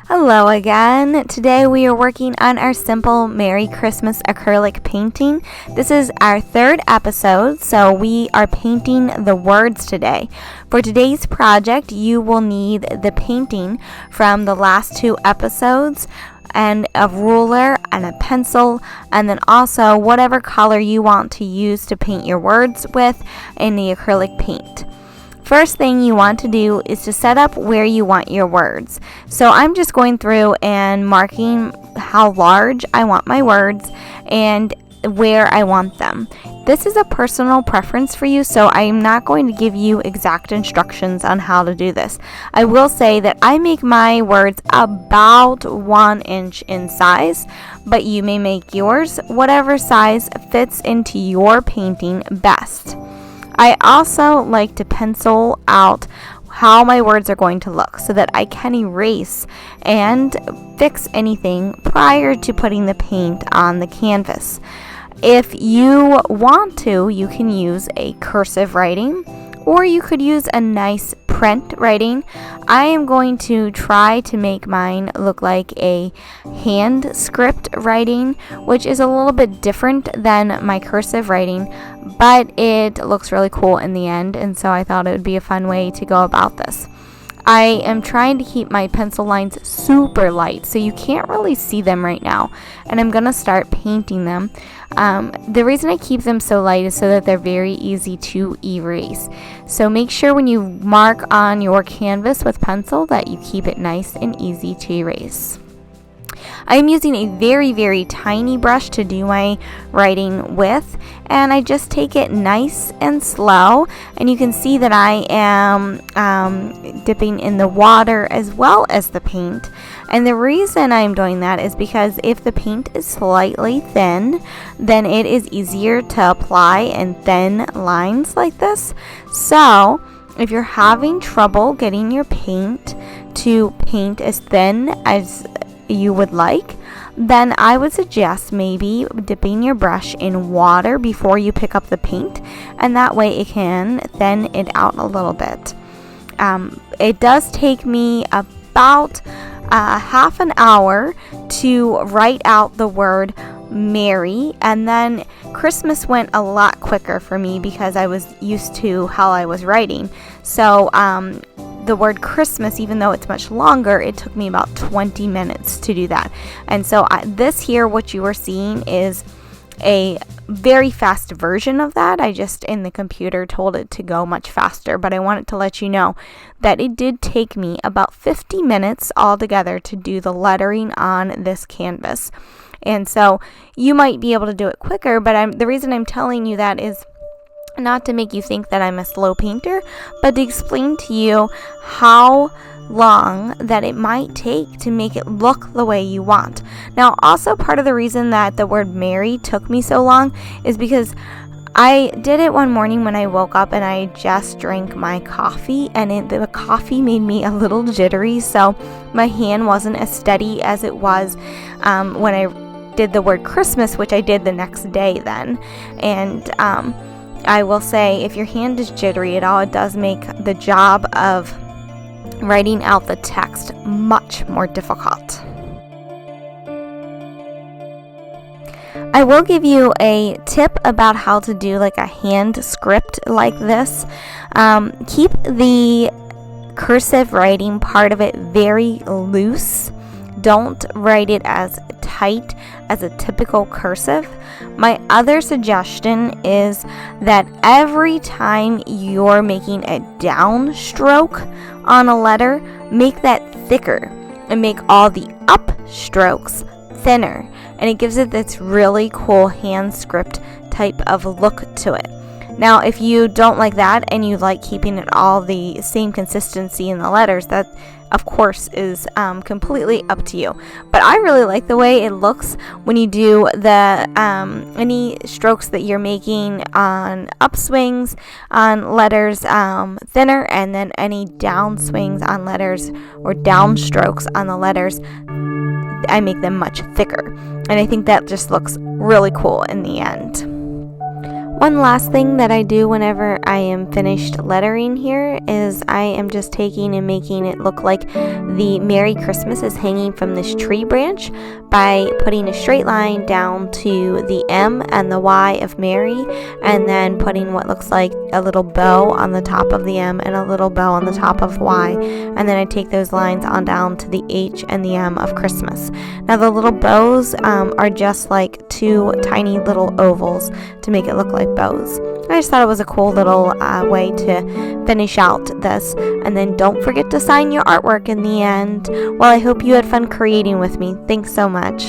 Hello again. Today we are working on our simple Merry Christmas acrylic painting. This is our third episode, so we are painting the words today. For today's project, you will need the painting from the last two episodes and a ruler and a pencil, and then also whatever color you want to use to paint your words with in the acrylic paint. First thing you want to do is to set up where you want your words. So I'm just going through and marking how large I want my words and where I want them. This is a personal preference for you, so I'm not going to give you exact instructions on how to do this. I will say that I make my words about 1 inch in size, but you may make yours whatever size fits into your painting best. I also like to pencil out how my words are going to look so that I can erase and fix anything prior to putting the paint on the canvas. If you want to, you can use a cursive writing, or you could use a nice print writing. I am going to try to make mine look like a hand script writing, which is a little bit different than my cursive writing, but it looks really cool in the end, and so I thought it would be a fun way to go about this. I am trying to keep my pencil lines super light, so you can't really see them right now, and I'm going to start painting them. The reason I keep them so light is so that they're very easy to erase. So make sure when you mark on your canvas with pencil that you keep it nice and easy to erase. I'm using a very, very tiny brush to do my writing with, and I just take it nice and slow, and you can see that I am dipping in the water as well as the paint. And the reason I'm doing that is because if the paint is slightly thin, then it is easier to apply in thin lines like this. So if you're having trouble getting your paint to paint as thin as you would like, then I would suggest maybe dipping your brush in water before you pick up the paint, and that way it can thin it out a little bit. It does take me about half an hour to write out the word Merry, and then Christmas went a lot quicker for me because I was used to how I was writing. So the word Christmas, even though it's much longer, it took me about 20 minutes to do that. And so this here, what you are seeing, is a very fast version of that. I just, in the computer, told it to go much faster, but I wanted to let you know that it did take me about 50 minutes altogether to do the lettering on this canvas. And so you might be able to do it quicker, but the reason I'm telling you that is not to make you think that I'm a slow painter, but to explain to you how long that it might take to make it look the way you want. Now, also part of the reason that the word Merry took me so long is because I did it one morning when I woke up and I just drank my coffee, and the coffee made me a little jittery, so my hand wasn't as steady as it was when I did the word Christmas, which I did the next day then. And I will say, if your hand is jittery at all, it does make the job of writing out the text much more difficult. I will give you a tip about how to do like a hand script like this. Keep the cursive writing part of it very loose. Don't write it as tight as a typical cursive. My other suggestion is that every time you're making a downstroke on a letter, make that thicker and make all the upstrokes thinner, and it gives it this really cool hand script type of look to it. Now, if you don't like that and you like keeping it all the same consistency in the letters, that of course is completely up to you. But I really like the way it looks when you do the any strokes that you're making on upswings on letters thinner, and then any downswings on letters or downstrokes on the letters, I make them much thicker. And I think that just looks really cool in the end. One last thing that I do whenever I am finished lettering here is I am just taking and making it look like the Merry Christmas is hanging from this tree branch by putting a straight line down to the M and the Y of Mary, and then putting what looks like a little bow on the top of the M and a little bow on the top of Y, and then I take those lines on down to the H and the M of Christmas. Now the little bows are just like two tiny little ovals to make it look like bows. I just thought it was a cool little way to finish out this. And then don't forget to sign your artwork in the end. Well, I hope you had fun creating with me. Thanks so much.